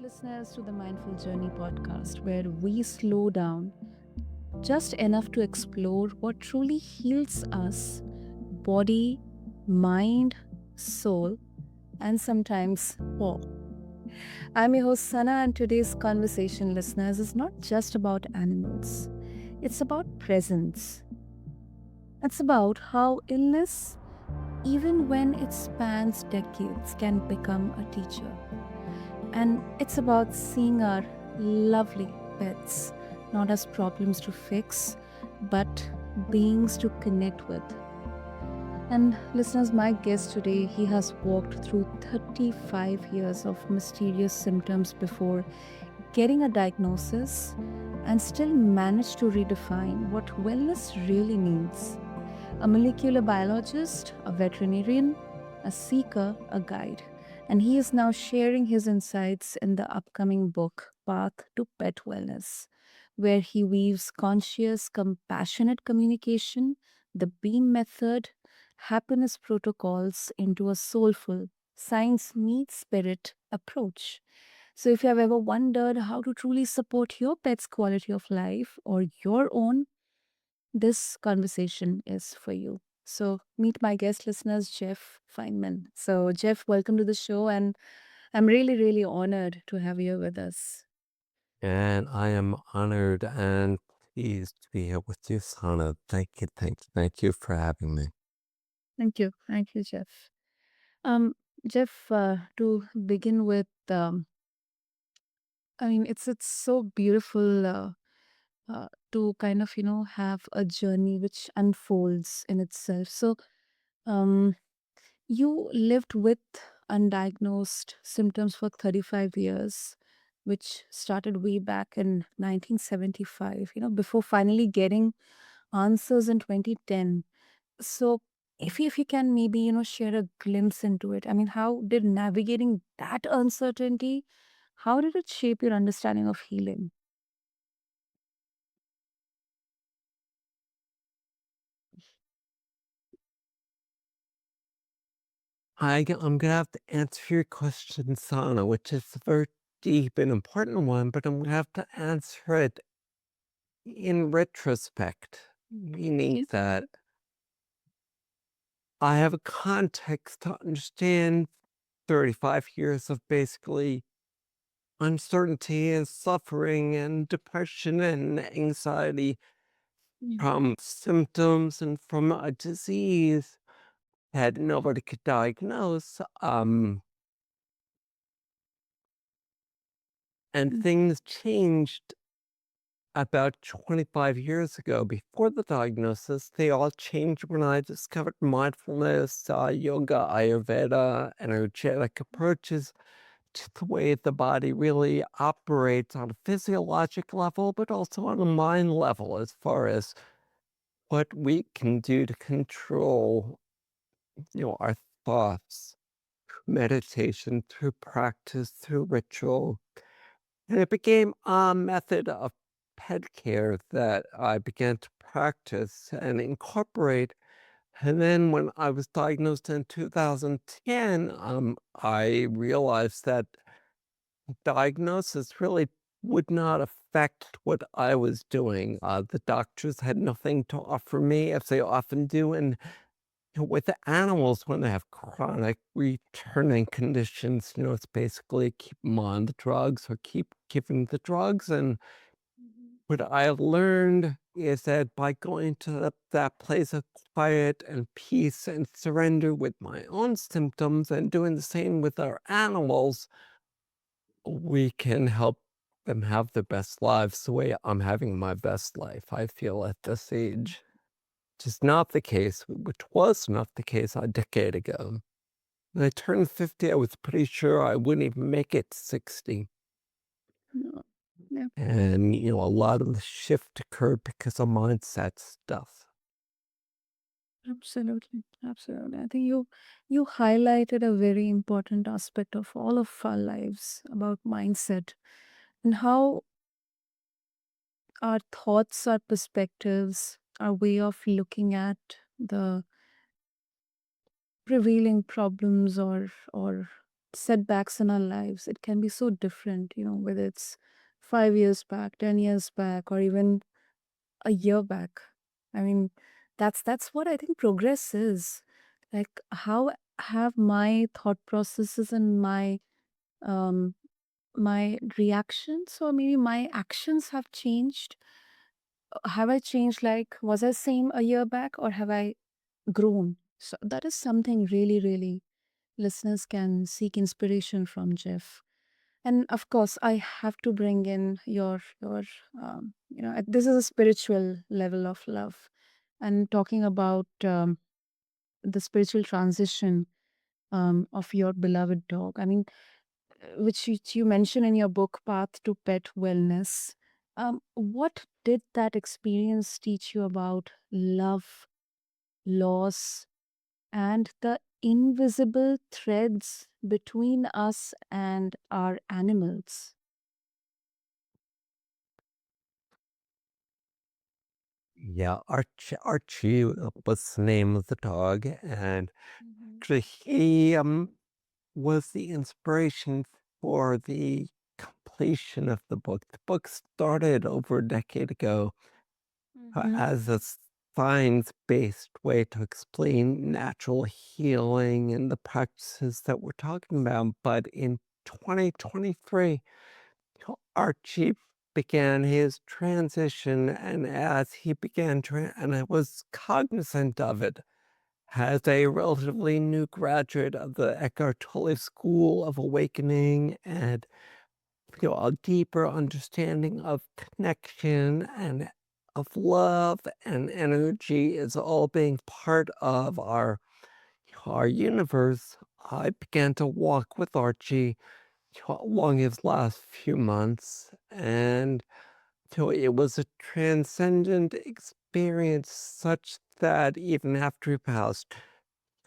listeners, to the Mindful Journey podcast, where we slow down just enough to explore what truly heals us body, mind, soul, and sometimes all. I'm your host, Sana, and today's conversation, listeners, is not just about animals, it's about presence. It's about how illness, even when it spans decades, can become a teacher. And it's about seeing our lovely pets not as problems to fix, but beings to connect with. And listeners, my guest today, he has walked through 35 years of mysterious symptoms before getting a diagnosis and still managed to redefine what wellness really means. A molecular biologist, a veterinarian, a seeker, a guide. And he is now sharing his insights in the upcoming book, Path to Pet Wellness, where he weaves conscious, compassionate communication, the BEAM method, happiness protocols into a soulful, science meets spirit approach. So, if you have ever wondered how to truly support your pet's quality of life or your own, this conversation is for you. So, meet my guest listeners, Jeff Feinman. So, Jeff, welcome to the show, and I'm really, really honored to have you with us. And I am honored and pleased to be here with you, Sana. Thank you for having me. Thank you, Jeff. Um, Jeff, to begin with, I mean, it's so beautiful to kind of have a journey which unfolds in itself. So, um, you lived with undiagnosed symptoms for 35 years, which started way back in 1975, before finally getting answers in 2010. So, if you can maybe, share a glimpse into it. I mean, how did navigating that uncertainty, how did it shape your understanding of healing? I'm going to have to answer your question, Sana, which is a very deep and important one, but I'm going to have to answer it in retrospect, meaning Yeah. that I have a context to understand 35 years of basically uncertainty and suffering and depression and anxiety Yeah. from symptoms and from a disease that nobody could diagnose. And Mm. things changed about 25 years ago. Before the diagnosis, they all changed when I discovered mindfulness, yoga, Ayurveda, energetic approaches to the way the body really operates on a physiologic level, but also on a mind level, as far as what we can do to control, our thoughts, meditation, through practice, through ritual. And it became a method of pet care that I began to practice and incorporate. And then when I was diagnosed in 2010, I realized that diagnosis really would not affect what I was doing. The doctors had nothing to offer me, as they often do. And with the animals, when they have chronic returning conditions, it's basically keep them on the drugs or keep giving the drugs. And what I learned is that by going to that place of quiet and peace and surrender with my own symptoms and doing the same with our animals, we can help them have their best lives the way I'm having my best life, I feel, at this age. Which is not the case, which was not the case a decade ago. When I turned 50, I was pretty sure I wouldn't even make it to 60. No. Yeah. And, a lot of the shift occurred because of mindset stuff. Absolutely, absolutely. I think you highlighted a very important aspect of all of our lives about mindset and how our thoughts, our perspectives, our way of looking at the prevailing problems or setbacks in our lives, it can be so different, whether it's 5 years back, 10 years back, or even a year back. I mean, that's what I think progress is. Like, how have my thought processes and um my reactions or maybe my actions have changed? Have I changed? Like, was I same a year back or have I grown? So that is something really, really listeners can seek inspiration from, Jeff. And of course, I have to bring in this is a spiritual level of love, and talking about the spiritual transition of your beloved dog. I mean, which you mention in your book, Path to Pet Wellness. What did that experience teach you about love, loss, and the invisible threads between us and our animals? Yeah, Archie was the name of the dog, and Mhm. actually he was the inspiration for the completion of the book. The book started over a decade ago Mhm. as a science-based way to explain natural healing and the practices that we're talking about. But in 2023, Archie began his transition, and as he began and I was cognizant of it as a relatively new graduate of the Eckhart Tolle School of Awakening and a deeper understanding of connection and of love and energy is all being part of our universe. I began to walk with Archie along his last few months, and so it was a transcendent experience such that even after he passed,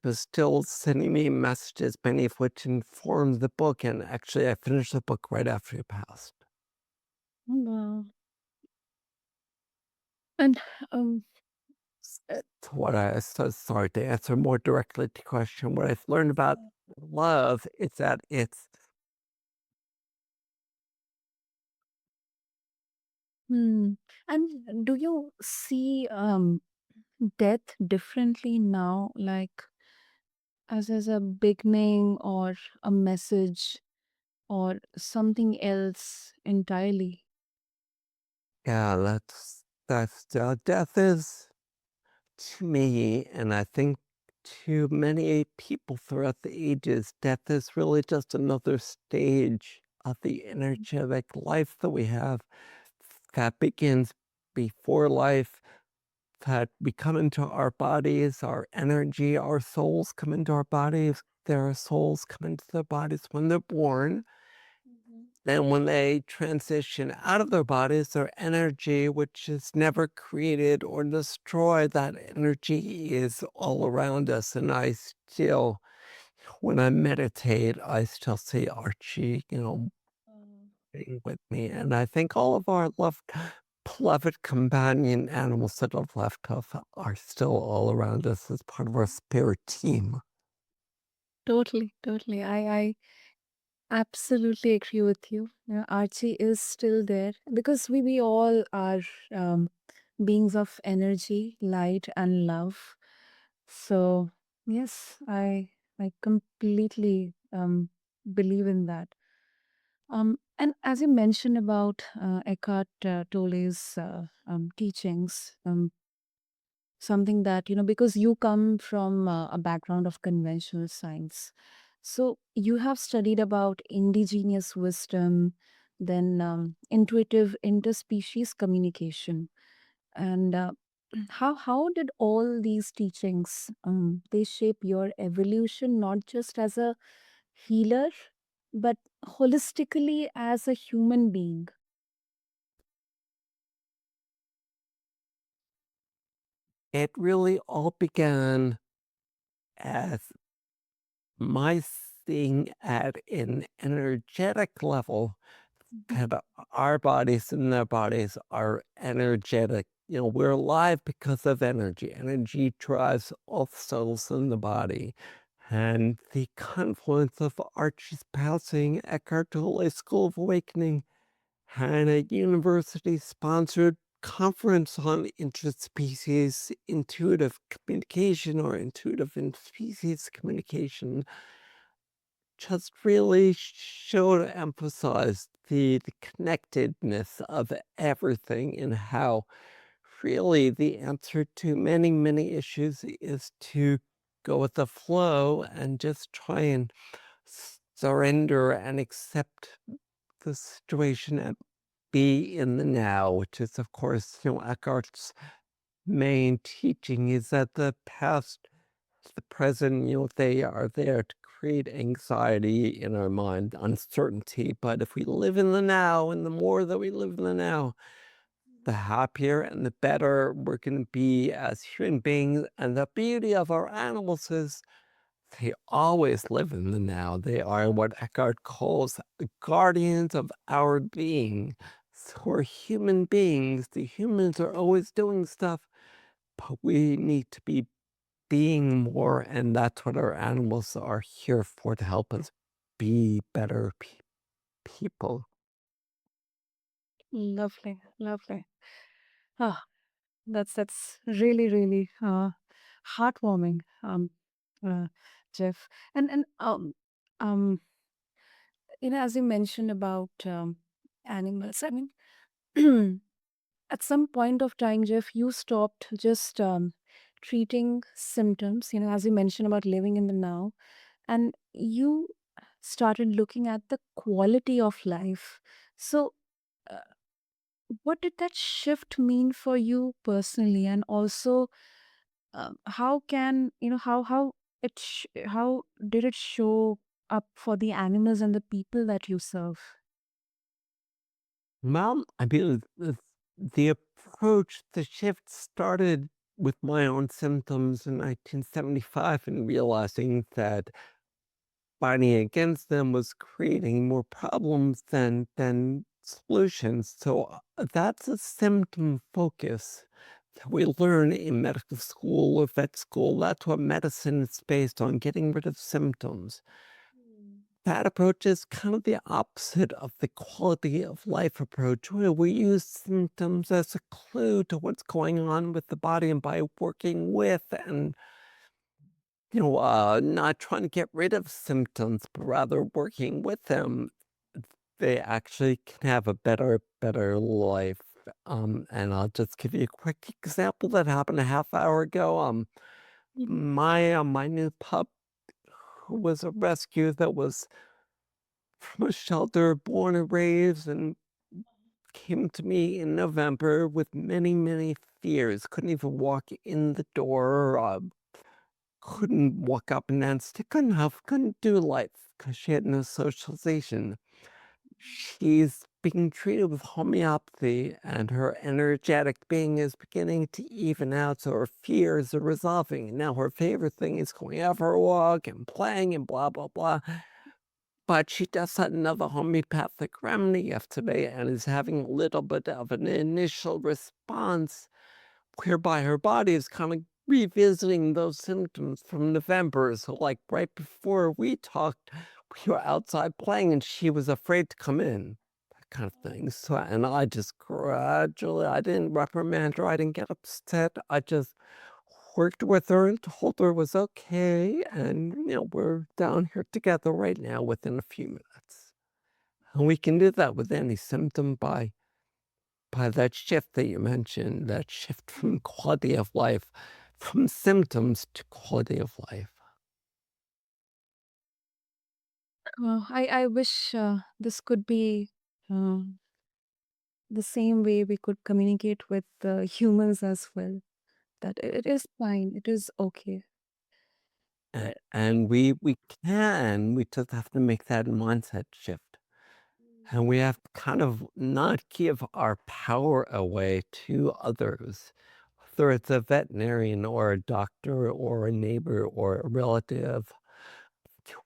he was still sending me messages, many of which informed the book. And actually, I finished the book right after he passed. Wow. And um, So what sorry to answer more directly to your question. What I've learned about love is that it's hmm. And do you see death differently now, like as a beginning or a message or something else entirely? yeah, that's death is to me, and I think to many people throughout the ages, death is really just another stage of the energetic life that we have that begins before life, that we come into our bodies, our energy, our souls come into our bodies. Their souls come into their bodies when they're born. Mhm. And when they transition out of their bodies, their energy, which is never created or destroyed, that energy is all around us. And I still, when I meditate, I still see Archie, being with me. And I think all of our beloved companion animals that have left us are still all around us as part of our spirit team. Totally, totally. I absolutely agree with you. Archie is still there because we all are um, beings of energy, light, and love. So yes, I completely believe in that. And as you mentioned about Eckhart Tolle's teachings, something that, because you come from a background of conventional science. So you have studied about indigenous wisdom, then intuitive interspecies communication. And how did all these teachings they shape your evolution, not just as a healer, but holistically as a human being? It really all began as my seeing at an energetic level Mhm. that our bodies and their bodies are energetic. We're alive because of energy. Energy drives all cells in the body. and the confluence of Archie's passing, Eckhart Tolle's School of Awakening, and a university-sponsored conference on interspecies intuitive communication or intuitive interspecies communication just really showed, emphasized the connectedness of everything and how really the answer to many, many issues is to go with the flow and just try and surrender and accept the situation and be in the now, which is, of course, Eckhart's main teaching is that the past, the present, they are there to create anxiety in our mind, uncertainty. But if we live in the now, and the more that we live in the now, the happier and the better we're going to be as human beings. And the beauty of our animals is they always live in the now. They are what Eckhart calls the guardians of our being. So we're human beings. The humans are always doing stuff, but we need to be being more. And that's what our animals are here for, to help us be better people. Lovely, lovely. Ah, that's really, really heartwarming, uh, Jeff. And um, as you mentioned about animals, I mean, at some point of time, Jeff, you stopped just treating symptoms. As you mentioned about living in the now, and you started looking at the quality of life. So, uh, what did that shift mean for you personally, and also how can how how did it show up for the animals and the people that you serve? Well, I mean, the approach, the shift started with my own symptoms in 1975 and realizing that fighting against them was creating more problems than solutions. So that's a symptom focus that we learn in medical school or vet school. That's what medicine is based on, getting rid of symptoms. That approach is kind of the opposite of the quality of life approach, where we use symptoms as a clue to what's going on with the body, and by working with and not trying to get rid of symptoms, but rather working with them, they actually can have a better life. And I'll just give you a quick example that happened a half hour ago. Mhm. My new pup, who was a rescue that was from a shelter, born and raised, and came to me in November with many, many fears. Couldn't even walk in the door. Couldn't walk up and down, couldn't do life because she had no socialization. She's being treated with homeopathy, and her energetic being is beginning to even out, so her fears are resolving. And now her favorite thing is going out for a walk and playing and blah, blah, blah. But she just had another homeopathic remedy yesterday and is having a little bit of an initial response whereby her body is kind of revisiting those symptoms from November. So, like right before we talked, we were outside playing and she was afraid to come in, that kind of thing. So, and I just gradually, I didn't reprimand her, I didn't get upset. I just worked with her and told her it was okay. And, we're down here together right now within a few minutes. And we can do that with any symptom by that shift that you mentioned, that shift from quality of life, from symptoms to quality of life. I wish this could be uh, the same way we could communicate with humans as well. That it is fine, it is okay. And we just have to make that mindset shift. And we have to kind of not give our power away to others, whether it's a veterinarian or a doctor or a neighbor or a relative.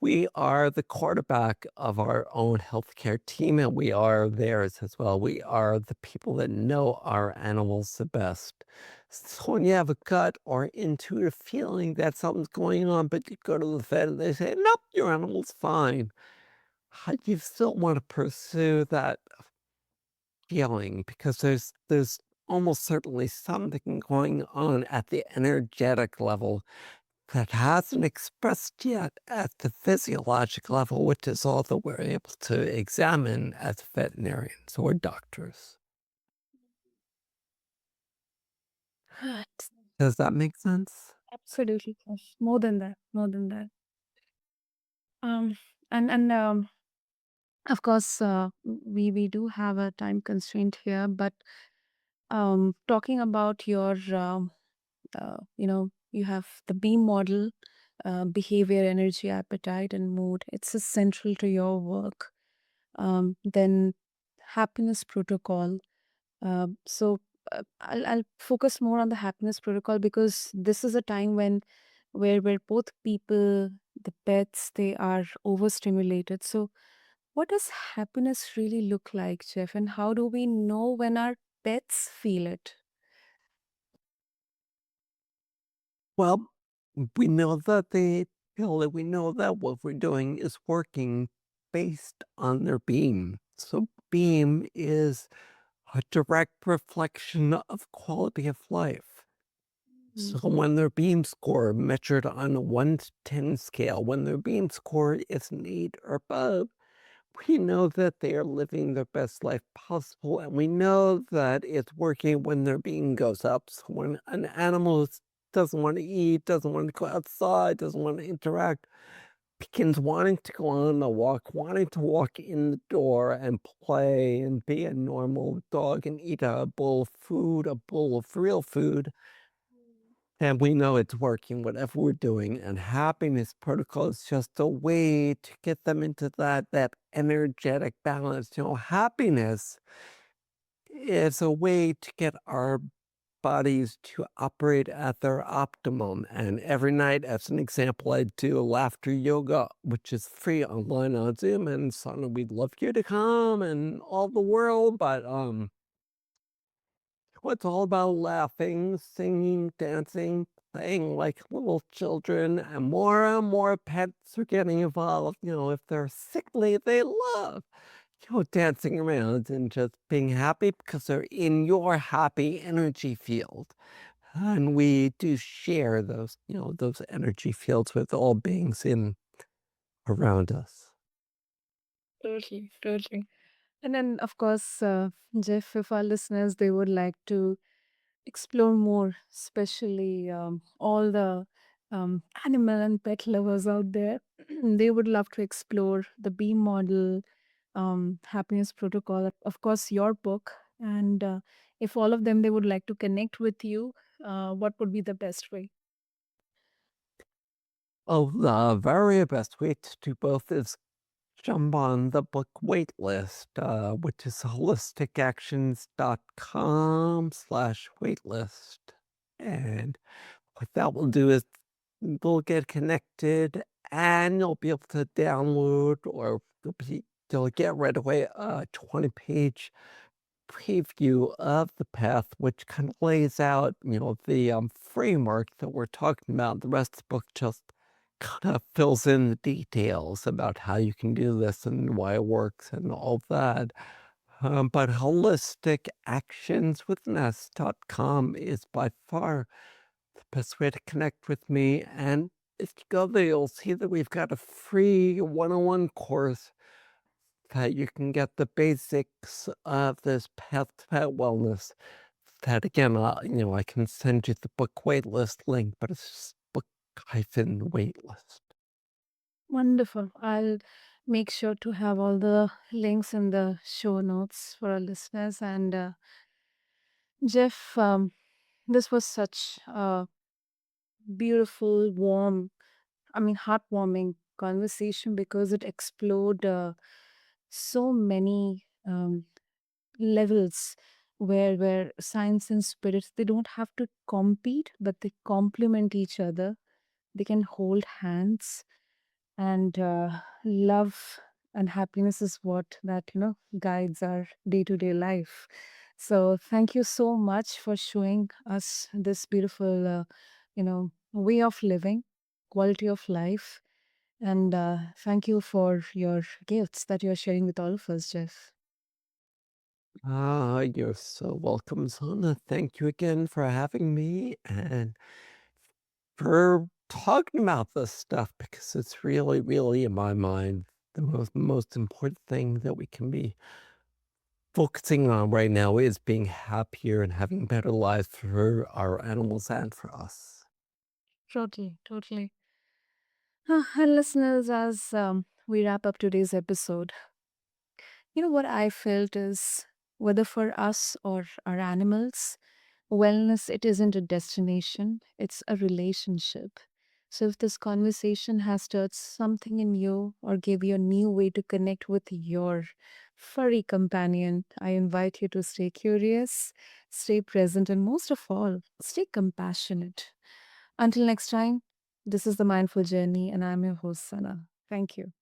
We are the quarterback of our own healthcare team, and we are theirs as well. We are the people that know our animals the best. So when you have a gut or intuitive feeling that something's going on, but you go to the vet and they say, nope, your animal's fine. You still want to pursue that feeling because there's almost certainly something going on at the energetic level that hasn't expressed yet at the physiologic level, which is all that we're able to examine as veterinarians or doctors. Right. Does that make sense? Absolutely. Yes. More than that. More than that. Um, and of course, we do have a time constraint here, but talking about your you have the beam model, behavior, energy, appetite, and mood. It's central to your work. Then happiness protocol. So I'll focus more on the happiness protocol because this is a time when where both people, the pets, they are overstimulated. So what does happiness really look like, Jeff? And how do we know when our pets feel it? Well, we know that they feel it. We know that what we're doing is working based on their beam. So beam is a direct reflection of quality of life. Mm. So when their beam score measured on a 1 to 10 scale, when their beam score is an 8 or above, we know that they are living their best life possible. And we know that it's working when their beam goes up. So when an animal doesn't want to eat, doesn't want to go outside, doesn't want to interact, begins wanting to go on a walk, wanting to walk in the door and play and be a normal dog and eat a bowl of food, a bowl of real food, and we know it's working, whatever we're doing. And happiness protocol is just a way to get them into that energetic balance. Happiness is a way to get our bodies to operate at their optimum. And every night, as an example, I do laughter yoga, which is free online on Zoom. And Sana, we'd love you to come and all the world, but it's all about laughing, singing, dancing, playing like little children, and more pets are getting involved. If they're sickly, they love, dancing around and just being happy because they're in your happy energy field. And we do share those energy fields with all beings in around us. Totally, totally. And then, of course, Jeff, if our listeners they would like to explore more, especially all the animal and pet lovers out there, they would love to explore the beam model, happiness protocol, of course, your book. And if all of them they would like to connect with you, what would be the best way? Oh, the very best way to do both is jump on the book wait list, which is holisticactions.com/waitlist. And what that will do is we'll get connected and you'll be able to download or you'll get right away a 20-page preview of the path, which kind of lays out, the framework that we're talking about. The rest of the book just kind of fills in the details about how you can do this and why it works and all that. But holisticactionswithness.com is by far the best way to connect with me. And if you go there, you'll see that we've got a free 101 course that you can get the basics of this path to pet wellness. That again, I can send you the book waitlist link, but it's just book hyphen waitlist. Wonderful. I'll make sure to have all the links in the show notes for our listeners. And Jeff, this was such a beautiful, warm, I mean, heartwarming conversation because it explored so many levels where science and spirit they don't have to compete, but they complement each other. They can hold hands. And love and happiness is what that, guides our day-to-day life. So thank you so much for showing us this beautiful, way of living, quality of life. And thank you for your gifts that you're sharing with all of us, Jeff. Ah, you're so welcome, Sana. Thank you again for having me and for talking about this stuff because it's really, really, in my mind, the most important thing that we can be focusing on right now is being happier and having better lives for our animals and for us. Totally, totally. And listeners, as we wrap up today's episode, what I felt is whether for us or our animals, wellness, it isn't a destination, it's a relationship. So if this conversation has stirred something in you or gave you a new way to connect with your furry companion, I invite you to stay curious, stay present, and most of all, stay compassionate. Until next time, this is the Mindful Journey, and I'm your host, Sana. Thank you.